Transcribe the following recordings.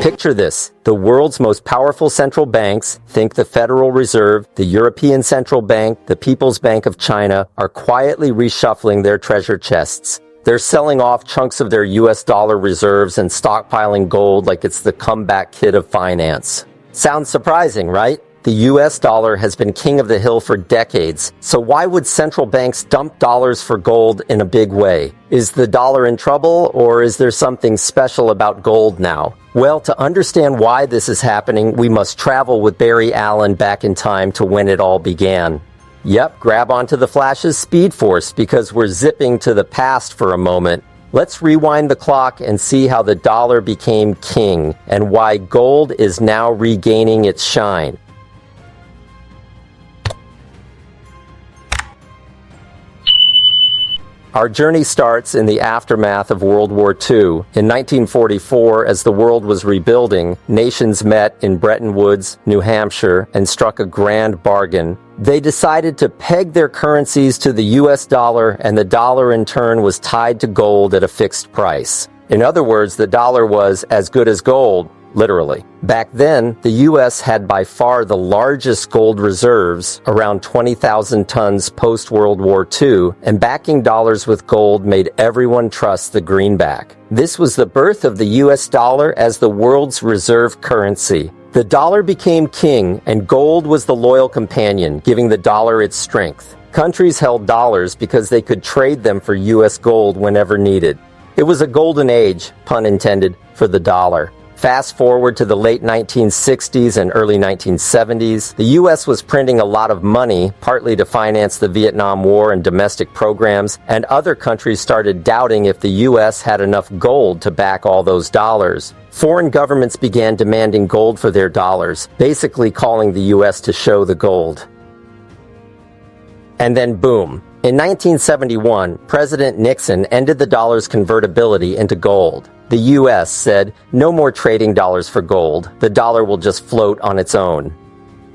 Picture this. The world's most powerful central banks, think the Federal Reserve, the European Central Bank, the People's Bank of China, are quietly reshuffling their treasure chests. They're selling off chunks of their US dollar reserves and stockpiling gold like it's the comeback kid of finance. Sounds surprising, right? The US dollar has been king of the hill for decades, so why would central banks dump dollars for gold in a big way? Is the dollar in trouble, or is there something special about gold now? Well, to understand why this is happening, we must travel with Barry Allen back in time to when it all began. Yep, grab onto the Flash's Speed Force because we're zipping to the past for a moment. Let's rewind the clock and see how the dollar became king and why gold is now regaining its shine. Our journey starts in the aftermath of World War II. In 1944, as the world was rebuilding, nations met in Bretton Woods, New Hampshire, and struck a grand bargain. They decided to peg their currencies to the US dollar, and the dollar in turn was tied to gold at a fixed price. In other words, the dollar was as good as gold, literally. Back then, the U.S. had by far the largest gold reserves, around 20,000 tons post-World War II, and backing dollars with gold made everyone trust the greenback. This was the birth of the U.S. dollar as the world's reserve currency. The dollar became king, and gold was the loyal companion, giving the dollar its strength. Countries held dollars because they could trade them for U.S. gold whenever needed. It was a golden age, pun intended, for the dollar. Fast forward to the late 1960s and early 1970s, the U.S. was printing a lot of money, partly to finance the Vietnam War and domestic programs, and other countries started doubting if the U.S. had enough gold to back all those dollars. Foreign governments began demanding gold for their dollars, basically calling the U.S. to show the gold. And then boom. In 1971, President Nixon ended the dollar's convertibility into gold. The U.S. said, no more trading dollars for gold. The dollar will just float on its own.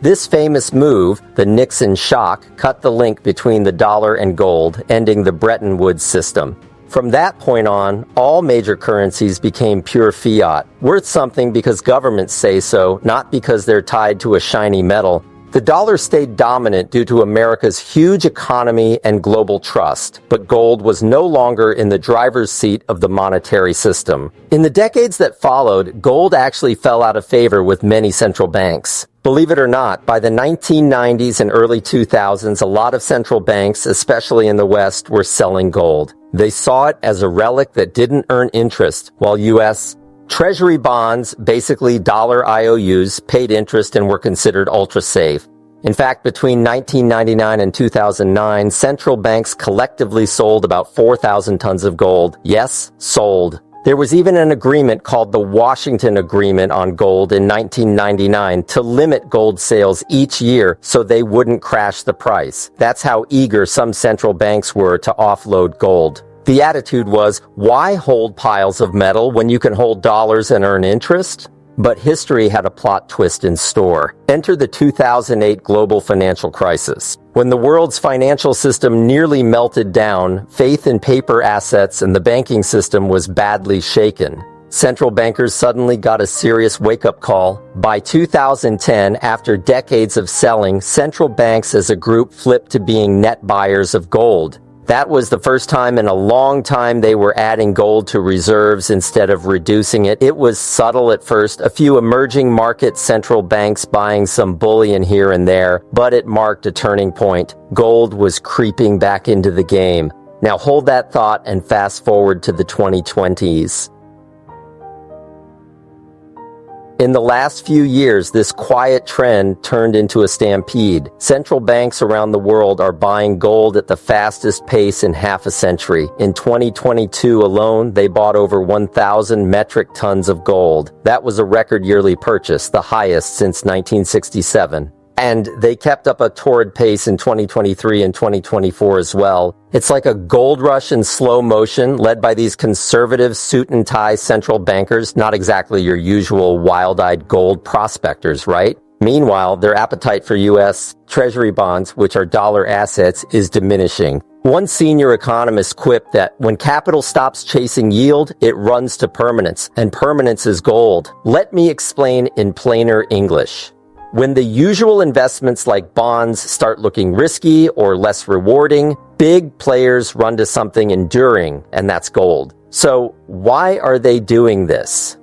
This famous move, the Nixon shock, cut the link between the dollar and gold, ending the Bretton Woods system. From that point on, all major currencies became pure fiat, worth something because governments say so, not because they're tied to a shiny metal. The dollar stayed dominant due to America's huge economy and global trust, but gold was no longer in the driver's seat of the monetary system. In the decades that followed, gold actually fell out of favor with many central banks. Believe it or not, by the 1990s and early 2000s, a lot of central banks, especially in the West, were selling gold. They saw it as a relic that didn't earn interest, while U.S. Treasury bonds, basically dollar IOUs, paid interest and were considered ultra-safe. In fact, between 1999 and 2009, central banks collectively sold about 4,000 tons of gold. Yes, sold. There was even an agreement called the Washington Agreement on gold in 1999 to limit gold sales each year so they wouldn't crash the price. That's how eager some central banks were to offload gold. The attitude was, why hold piles of metal when you can hold dollars and earn interest? But history had a plot twist in store. Enter the 2008 global financial crisis. When the world's financial system nearly melted down, faith in paper assets and the banking system was badly shaken. Central bankers suddenly got a serious wake-up call. By 2010, after decades of selling, central banks as a group flipped to being net buyers of gold. That was the first time in a long time they were adding gold to reserves instead of reducing it. It was subtle at first, a few emerging market central banks buying some bullion here and there, but it marked a turning point. Gold was creeping back into the game. Now hold that thought and fast forward to the 2020s. In the last few years, this quiet trend turned into a stampede. Central banks around the world are buying gold at the fastest pace in half a century. In 2022 alone, they bought over 1,000 metric tons of gold. That was a record yearly purchase, the highest since 1967. And they kept up a torrid pace in 2023 and 2024 as well. It's like a gold rush in slow motion, led by these conservative suit and tie central bankers, not exactly your usual wild-eyed gold prospectors, right? Meanwhile, their appetite for U.S. Treasury bonds, which are dollar assets, is diminishing. One senior economist quipped that when capital stops chasing yield, it runs to permanence, and permanence is gold. Let me explain in plainer English. When the usual investments like bonds start looking risky or less rewarding, big players run to something enduring, and that's gold. So why are they doing this?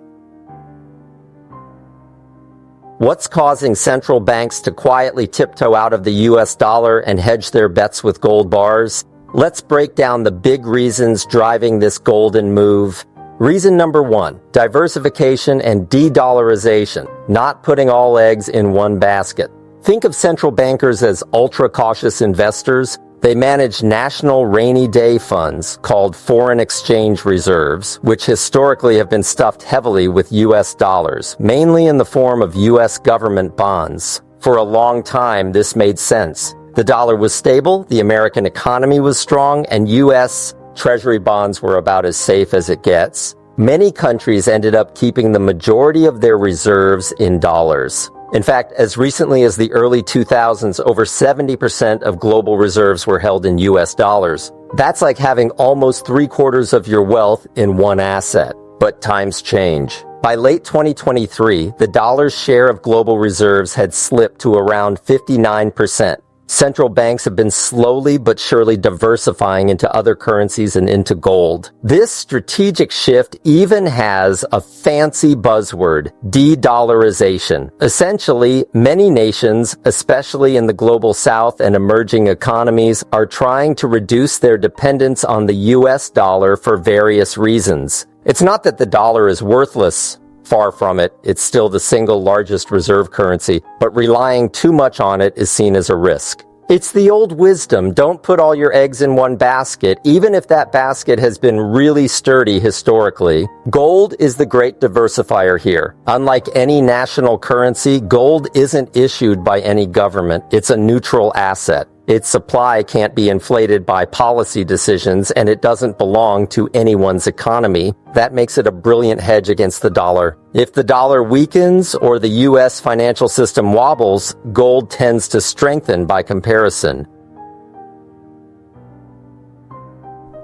What's causing central banks to quietly tiptoe out of the US dollar and hedge their bets with gold bars? Let's break down the big reasons driving this golden move. Reason number one, diversification and de-dollarization, not putting all eggs in one basket. Think of central bankers as ultra-cautious investors. They manage national rainy day funds called foreign exchange reserves, which historically have been stuffed heavily with US dollars, mainly in the form of US government bonds. For a long time, this made sense. The dollar was stable, the American economy was strong, and US Treasury bonds were about as safe as it gets. Many countries ended up keeping the majority of their reserves in dollars. In fact, as recently as the early 2000s, over 70% of global reserves were held in US dollars. That's like having almost 3/4 of your wealth in one asset. But times change. By late 2023, the dollar's share of global reserves had slipped to around 59%. Central banks have been slowly but surely diversifying into other currencies and into gold. This strategic shift even has a fancy buzzword, de-dollarization. Essentially, many nations, especially in the global south and emerging economies, are trying to reduce their dependence on the US dollar for various reasons. It's not that the dollar is worthless. Far from it, it's still the single largest reserve currency, but relying too much on it is seen as a risk. It's the old wisdom, don't put all your eggs in one basket, even if that basket has been really sturdy historically. Gold is the great diversifier here. Unlike any national currency, gold isn't issued by any government. It's a neutral asset. Its supply can't be inflated by policy decisions, and it doesn't belong to anyone's economy. That makes it a brilliant hedge against the dollar. If the dollar weakens or the US financial system wobbles, gold tends to strengthen by comparison.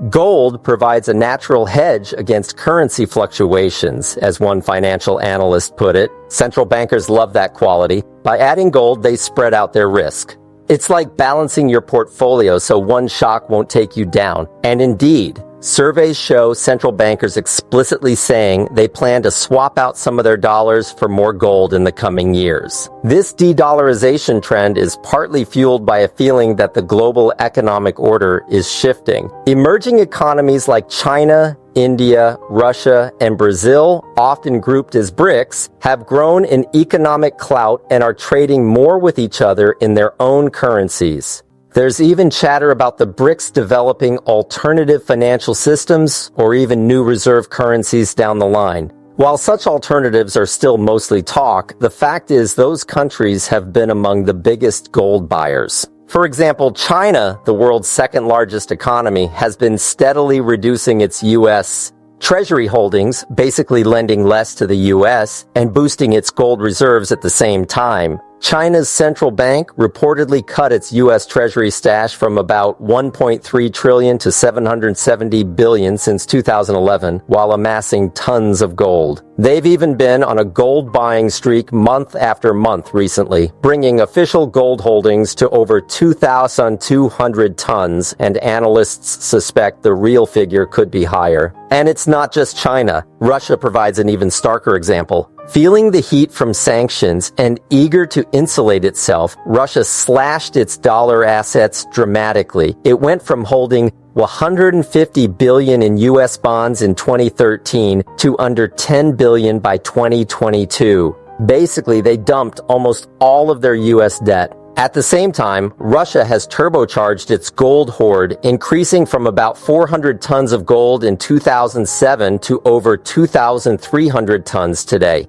Gold provides a natural hedge against currency fluctuations, as one financial analyst put it. Central bankers love that quality. By adding gold, they spread out their risk. It's like balancing your portfolio so one shock won't take you down. And indeed, surveys show central bankers explicitly saying they plan to swap out some of their dollars for more gold in the coming years. This de-dollarization trend is partly fueled by a feeling that the global economic order is shifting. Emerging economies like China, India, Russia, and Brazil, often grouped as BRICS, have grown in economic clout and are trading more with each other in their own currencies. There's even chatter about the BRICS developing alternative financial systems or even new reserve currencies down the line. While such alternatives are still mostly talk, the fact is those countries have been among the biggest gold buyers. For example, China, the world's second largest economy, has been steadily reducing its U.S. Treasury holdings, basically lending less to the U.S., and boosting its gold reserves at the same time. China's central bank reportedly cut its U.S. Treasury stash from about $1.3 trillion to $770 billion since 2011, while amassing tons of gold. They've even been on a gold buying streak month after month recently, bringing official gold holdings to over 2,200 tons, and analysts suspect the real figure could be higher. And it's not just China. Russia provides an even starker example. Feeling the heat from sanctions and eager to insulate itself, Russia slashed its dollar assets dramatically. It went from holding $150 billion in U.S. bonds in 2013 to under $10 billion by 2022. Basically, they dumped almost all of their U.S. debt. At the same time, Russia has turbocharged its gold hoard, increasing from about 400 tons of gold in 2007 to over 2,300 tons today.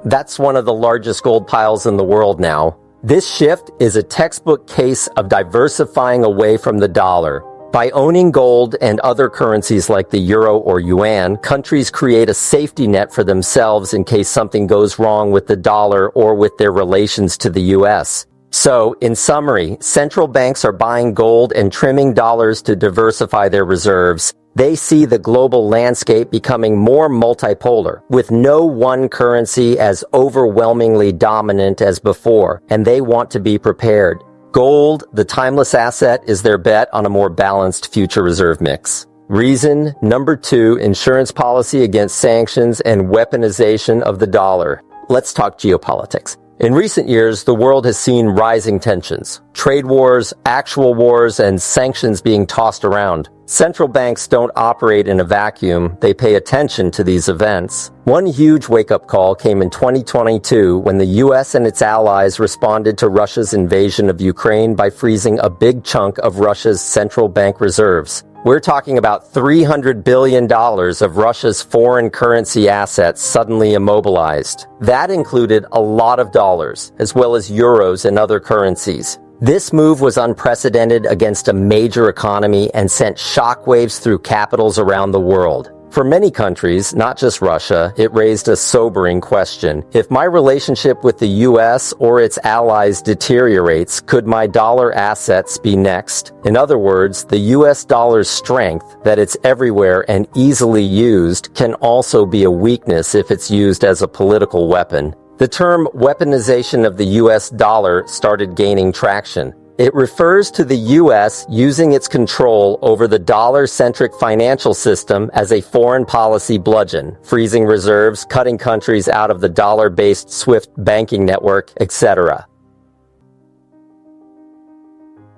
That's one of the largest gold piles in the world now. This shift is a textbook case of diversifying away from the dollar. By owning gold and other currencies like the euro or yuan, countries create a safety net for themselves in case something goes wrong with the dollar or with their relations to the U.S. So, in summary, central banks are buying gold and trimming dollars to diversify their reserves. They see the global landscape becoming more multipolar, with no one currency as overwhelmingly dominant as before, and they want to be prepared. Gold, the timeless asset, is their bet on a more balanced future reserve mix. Reason number 2, insurance policy against sanctions and weaponization of the dollar. Let's talk geopolitics. In recent years, the world has seen rising tensions, trade wars, actual wars, and sanctions being tossed around. Central banks don't operate in a vacuum. They pay attention to these events. One huge wake-up call came in 2022 when the U.S. and its allies responded to Russia's invasion of Ukraine by freezing a big chunk of Russia's central bank reserves. We're talking about $300 billion of Russia's foreign currency assets suddenly immobilized. That included a lot of dollars, as well as euros and other currencies. This move was unprecedented against a major economy and sent shockwaves through capitals around the world. For many countries, not just Russia, it raised a sobering question. If my relationship with the U.S. or its allies deteriorates, could my dollar assets be next? In other words, the U.S. dollar's strength, that it's everywhere and easily used, can also be a weakness if it's used as a political weapon. The term weaponization of the U.S. dollar started gaining traction. It refers to the U.S. using its control over the dollar-centric financial system as a foreign policy bludgeon, freezing reserves, cutting countries out of the dollar-based SWIFT banking network, etc.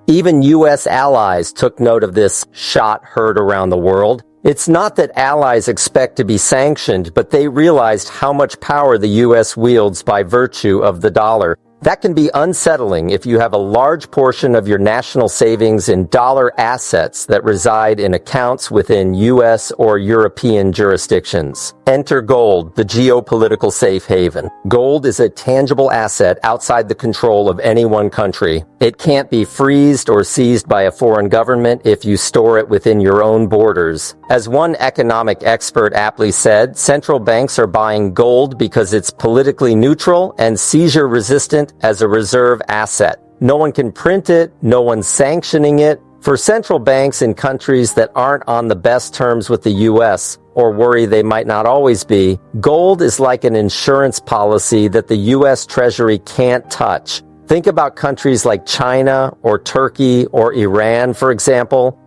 Even U.S. allies took note of this shot heard around the world. It's not that allies expect to be sanctioned, but they realized how much power the U.S. wields by virtue of the dollar. That can be unsettling if you have a large portion of your national savings in dollar assets that reside in accounts within U.S. or European jurisdictions. Enter gold, the geopolitical safe haven. Gold is a tangible asset outside the control of any one country. It can't be freezed or seized by a foreign government if you store it within your own borders. As one economic expert aptly said, central banks are buying gold because it's politically neutral and seizure-resistant as a reserve asset. No one can print it, no one's sanctioning it. For central banks in countries that aren't on the best terms with the U.S., or worry they might not always be, gold is like an insurance policy that the U.S. Treasury can't touch. Think about countries like China or Turkey or Iran, for example.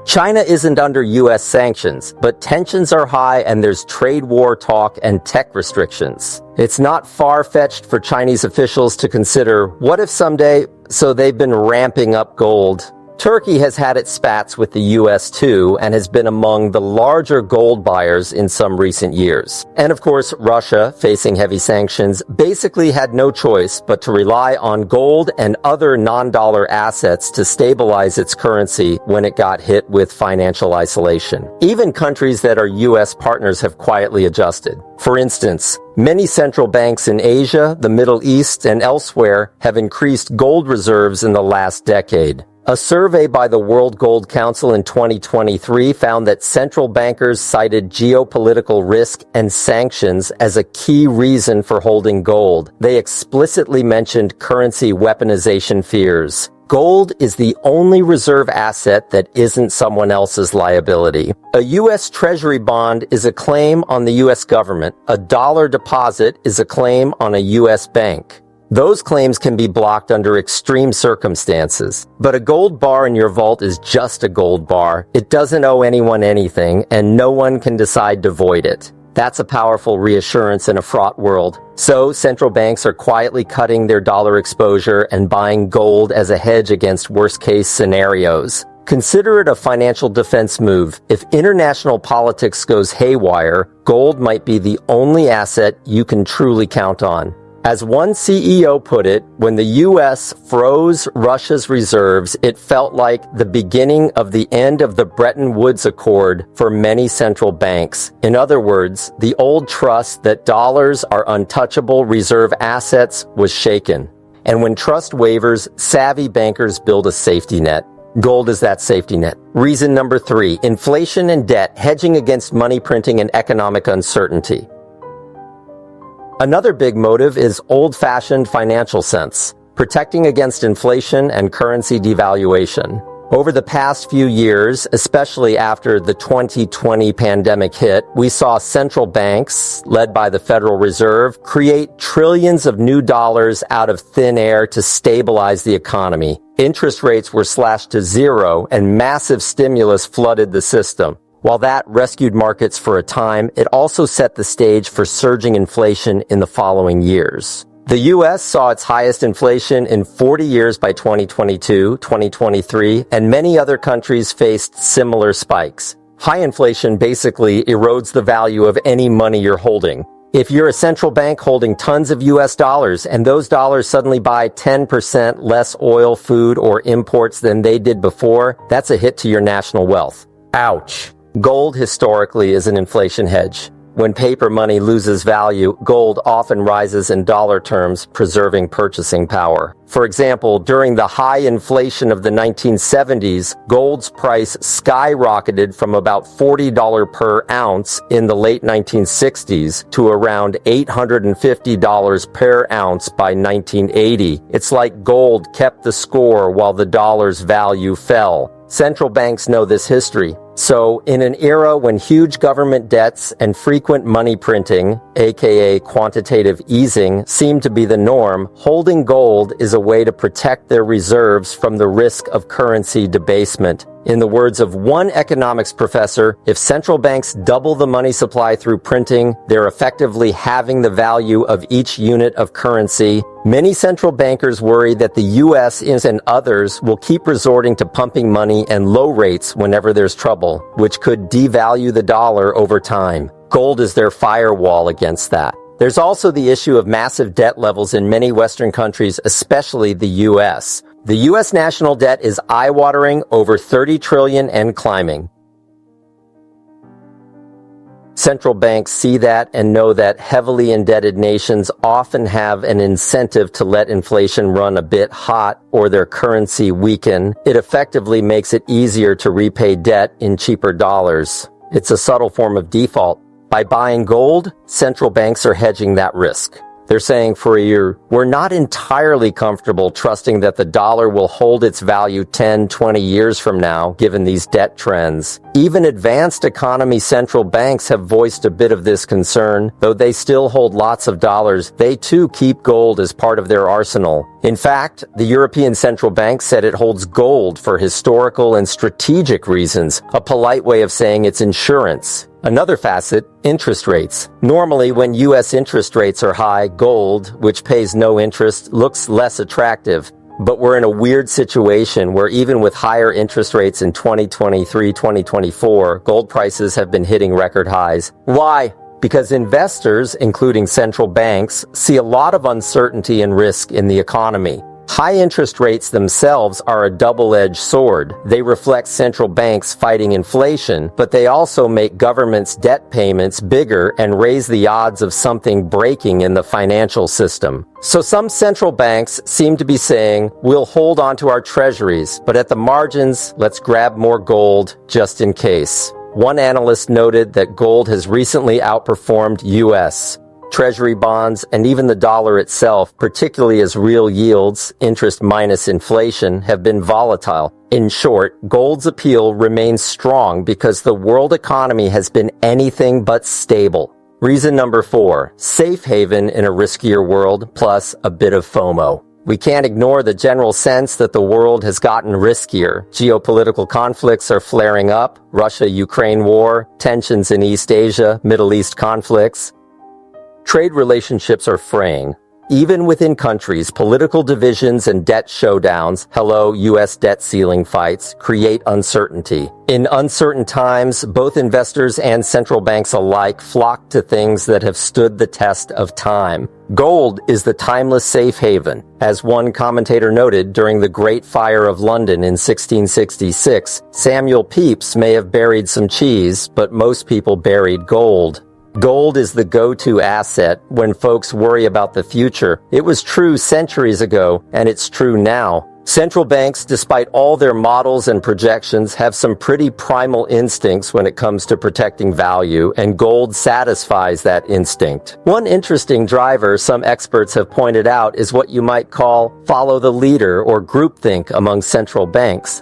China isn't under U.S. sanctions, but tensions are high and there's trade war talk and tech restrictions. It's not far-fetched for Chinese officials to consider, what if someday, so they've been ramping up gold. Turkey has had its spats with the U.S. too, and has been among the larger gold buyers in some recent years. And of course, Russia, facing heavy sanctions, basically had no choice but to rely on gold and other non-dollar assets to stabilize its currency when it got hit with financial isolation. Even countries that are U.S. partners have quietly adjusted. For instance, many central banks in Asia, the Middle East, and elsewhere have increased gold reserves in the last decade. A survey by the World Gold Council in 2023 found that central bankers cited geopolitical risk and sanctions as a key reason for holding gold. They explicitly mentioned currency weaponization fears. Gold is the only reserve asset that isn't someone else's liability. A U.S. Treasury bond is a claim on the U.S. government. A dollar deposit is a claim on a U.S. bank. Those claims can be blocked under extreme circumstances. But a gold bar in your vault is just a gold bar. It doesn't owe anyone anything, and no one can decide to void it. That's a powerful reassurance in a fraught world. So, central banks are quietly cutting their dollar exposure and buying gold as a hedge against worst-case scenarios. Consider it a financial defense move. If international politics goes haywire, gold might be the only asset you can truly count on. As one CEO put it, when the U.S. froze Russia's reserves, it felt like the beginning of the end of the Bretton Woods Accord for many central banks. In other words, the old trust that dollars are untouchable reserve assets was shaken. And when trust wavers, savvy bankers build a safety net. Gold is that safety net. Reason number 3, inflation and debt, hedging against money printing and economic uncertainty. Another big motive is old-fashioned financial sense, protecting against inflation and currency devaluation. Over the past few years, especially after the 2020 pandemic hit, we saw central banks, led by the Federal Reserve, create trillions of new dollars out of thin air to stabilize the economy. Interest rates were slashed to zero and massive stimulus flooded the system. While that rescued markets for a time, it also set the stage for surging inflation in the following years. The U.S. saw its highest inflation in 40 years by 2022, 2023, and many other countries faced similar spikes. High inflation basically erodes the value of any money you're holding. If you're a central bank holding tons of U.S. dollars and those dollars suddenly buy 10% less oil, food, or imports than they did before, that's a hit to your national wealth. Ouch. Gold historically is an inflation hedge. When paper money loses value, gold often rises in dollar terms, preserving purchasing power. For example, during the high inflation of the 1970s, gold's price skyrocketed from about $40 per ounce in the late 1960s to around $850 per ounce by 1980. It's like gold kept the score while the dollar's value fell. Central banks know this history. So, in an era when huge government debts and frequent money printing, aka quantitative easing, seem to be the norm, holding gold is a way to protect their reserves from the risk of currency debasement. In the words of one economics professor, if central banks double the money supply through printing, they're effectively halving the value of each unit of currency. Many central bankers worry that the U.S. and others will keep resorting to pumping money and low rates whenever there's trouble, which could devalue the dollar over time. Gold is their firewall against that. There's also the issue of massive debt levels in many Western countries, especially the U.S. The U.S. national debt is eye-watering, over $30 trillion and climbing. Central banks see that and know that heavily indebted nations often have an incentive to let inflation run a bit hot or their currency weaken. It effectively makes it easier to repay debt in cheaper dollars. It's a subtle form of default. By buying gold, central banks are hedging that risk. They're saying for a year, we're not entirely comfortable trusting that the dollar will hold its value 10, 20 years from now, given these debt trends. Even advanced economy central banks have voiced a bit of this concern. Though they still hold lots of dollars, they too keep gold as part of their arsenal. In fact, the European Central Bank said it holds gold for historical and strategic reasons, a polite way of saying it's insurance. Another facet, interest rates. Normally, when U.S. interest rates are high, gold, which pays no interest, looks less attractive. But we're in a weird situation where even with higher interest rates in 2023, 2024, gold prices have been hitting record highs. Why? Because investors, including central banks, see a lot of uncertainty and risk in the economy. High interest rates themselves are a double-edged sword. They reflect central banks fighting inflation, but they also make governments' debt payments bigger and raise the odds of something breaking in the financial system. So some central banks seem to be saying, we'll hold on to our treasuries, but at the margins, let's grab more gold just in case. One analyst noted that gold has recently outperformed U.S. Treasury bonds and even the dollar itself, particularly as real yields, interest minus inflation, have been volatile. In short, gold's appeal remains strong because the world economy has been anything but stable. Reason number 4, safe haven in a riskier world, plus a bit of FOMO. We can't ignore the general sense that the world has gotten riskier. Geopolitical conflicts are flaring up, Russia-Ukraine war, tensions in East Asia, Middle East conflicts. Trade relationships are fraying. Even within countries, political divisions and debt showdowns, U.S. debt ceiling fights, create uncertainty. In uncertain times, both investors and central banks alike flock to things that have stood the test of time. Gold is the timeless safe haven. As one commentator noted, during the Great Fire of London in 1666, Samuel Pepys may have buried some cheese, but most people buried gold. Gold is the go-to asset when folks worry about the future. It was true centuries ago, and it's true now. Central banks, despite all their models and projections, have some pretty primal instincts when it comes to protecting value, and gold satisfies that instinct. One interesting driver some experts have pointed out is what you might call follow the leader or groupthink among central banks.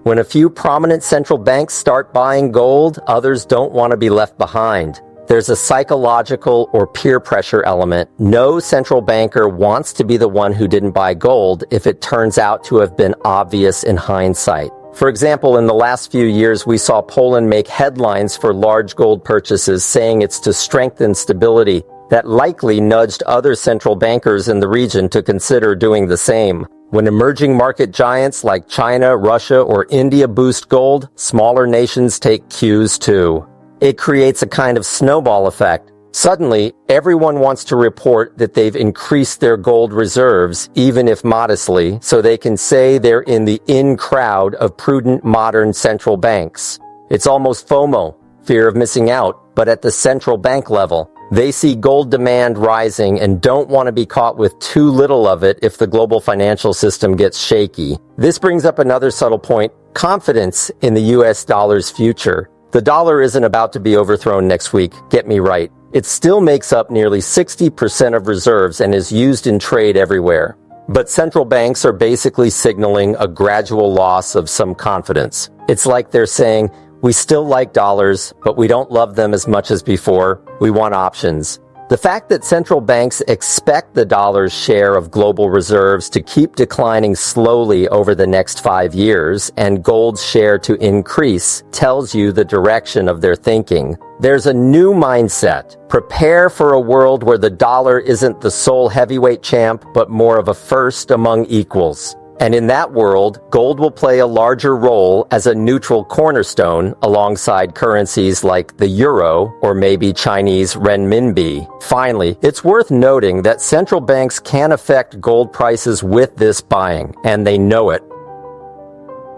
When a few prominent central banks start buying gold, others don't want to be left behind. There's a psychological or peer pressure element. No central banker wants to be the one who didn't buy gold if it turns out to have been obvious in hindsight. For example, in the last few years, we saw Poland make headlines for large gold purchases, saying it's to strengthen stability. That likely nudged other central bankers in the region to consider doing the same. When emerging market giants like China, Russia, or India boost gold, smaller nations take cues too. It creates a kind of snowball effect. Suddenly, everyone wants to report that they've increased their gold reserves, even if modestly, so they can say they're in the in crowd of prudent modern central banks. It's almost FOMO, fear of missing out, but at the central bank level. They see gold demand rising and don't want to be caught with too little of it if the global financial system gets shaky. This brings up another subtle point: confidence in the US dollar's future. The dollar isn't about to be overthrown next week, get me right. It still makes up nearly 60% of reserves and is used in trade everywhere. But central banks are basically signaling a gradual loss of some confidence. It's like they're saying, we still like dollars, but we don't love them as much as before. We want options. The fact that central banks expect the dollar's share of global reserves to keep declining slowly over the next 5 years and gold's share to increase tells you the direction of their thinking. There's a new mindset. Prepare for a world where the dollar isn't the sole heavyweight champ, but more of a first among equals. And in that world, gold will play a larger role as a neutral cornerstone alongside currencies like the euro or maybe Chinese renminbi. Finally, it's worth noting that central banks can affect gold prices with this buying, and they know it.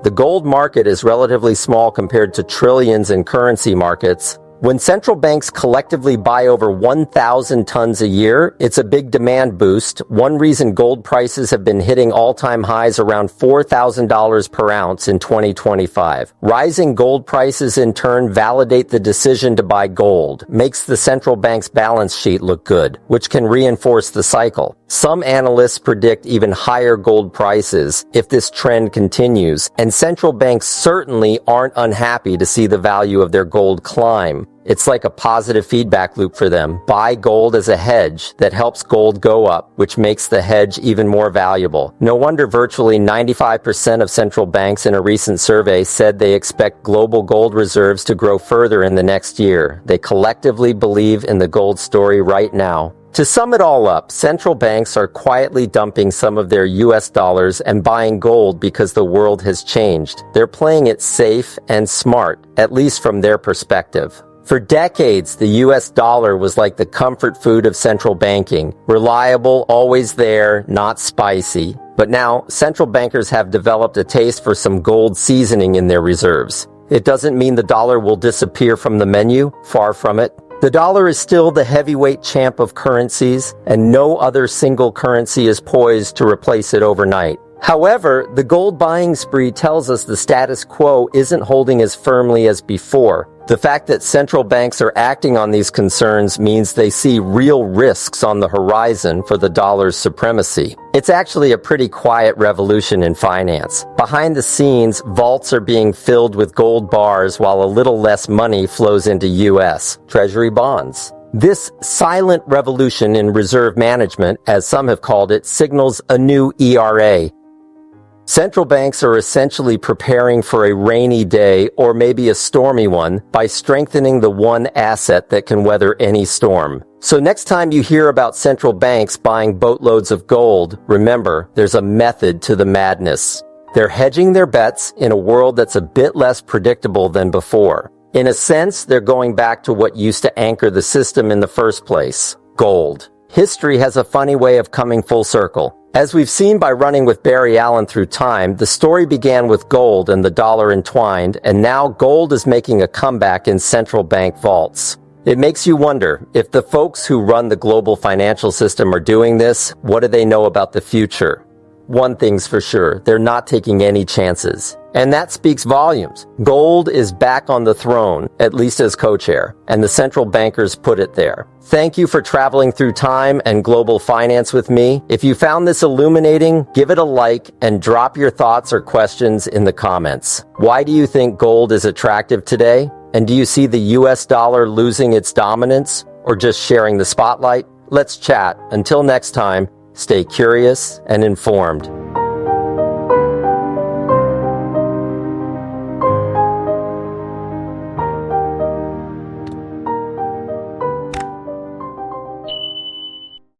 The gold market is relatively small compared to trillions in currency markets. When central banks collectively buy over 1,000 tons a year, it's a big demand boost. One reason gold prices have been hitting all-time highs around $4,000 per ounce in 2025. Rising gold prices in turn validate the decision to buy gold, makes the central bank's balance sheet look good, which can reinforce the cycle. Some analysts predict even higher gold prices if this trend continues, and central banks certainly aren't unhappy to see the value of their gold climb. It's like a positive feedback loop for them. Buy gold as a hedge that helps gold go up, which makes the hedge even more valuable. No wonder virtually 95% of central banks in a recent survey said they expect global gold reserves to grow further in the next year. They collectively believe in the gold story right now. To sum it all up, central banks are quietly dumping some of their US dollars and buying gold because the world has changed. They're playing it safe and smart, at least from their perspective. For decades, the US dollar was like the comfort food of central banking. Reliable, always there, not spicy. But now, central bankers have developed a taste for some gold seasoning in their reserves. It doesn't mean the dollar will disappear from the menu, far from it. The dollar is still the heavyweight champ of currencies, and no other single currency is poised to replace it overnight. However, the gold buying spree tells us the status quo isn't holding as firmly as before. The fact that central banks are acting on these concerns means they see real risks on the horizon for the dollar's supremacy. It's actually a pretty quiet revolution in finance. Behind the scenes, vaults are being filled with gold bars while a little less money flows into U.S. Treasury bonds. This silent revolution in reserve management, as some have called it, signals a new ERA. Central banks are essentially preparing for a rainy day or maybe a stormy one by strengthening the one asset that can weather any storm. So next time you hear about central banks buying boatloads of gold, remember, there's a method to the madness. They're hedging their bets in a world that's a bit less predictable than before. In a sense, they're going back to what used to anchor the system in the first place: gold. History has a funny way of coming full circle. As we've seen by running with Barry Allen through time, the story began with gold and the dollar entwined, and now gold is making a comeback in central bank vaults. It makes you wonder, if the folks who run the global financial system are doing this, what do they know about the future? one thing's for sure, they're not taking any chances. And that speaks volumes. Gold is back on the throne, at least as co-chair, and the central bankers put it there. Thank you for traveling through time and global finance with me. If you found this illuminating, give it a like and drop your thoughts or questions in the comments. Why do you think gold is attractive today? And do you see the US dollar losing its dominance or just sharing the spotlight? Let's chat. Until next time, stay curious and informed.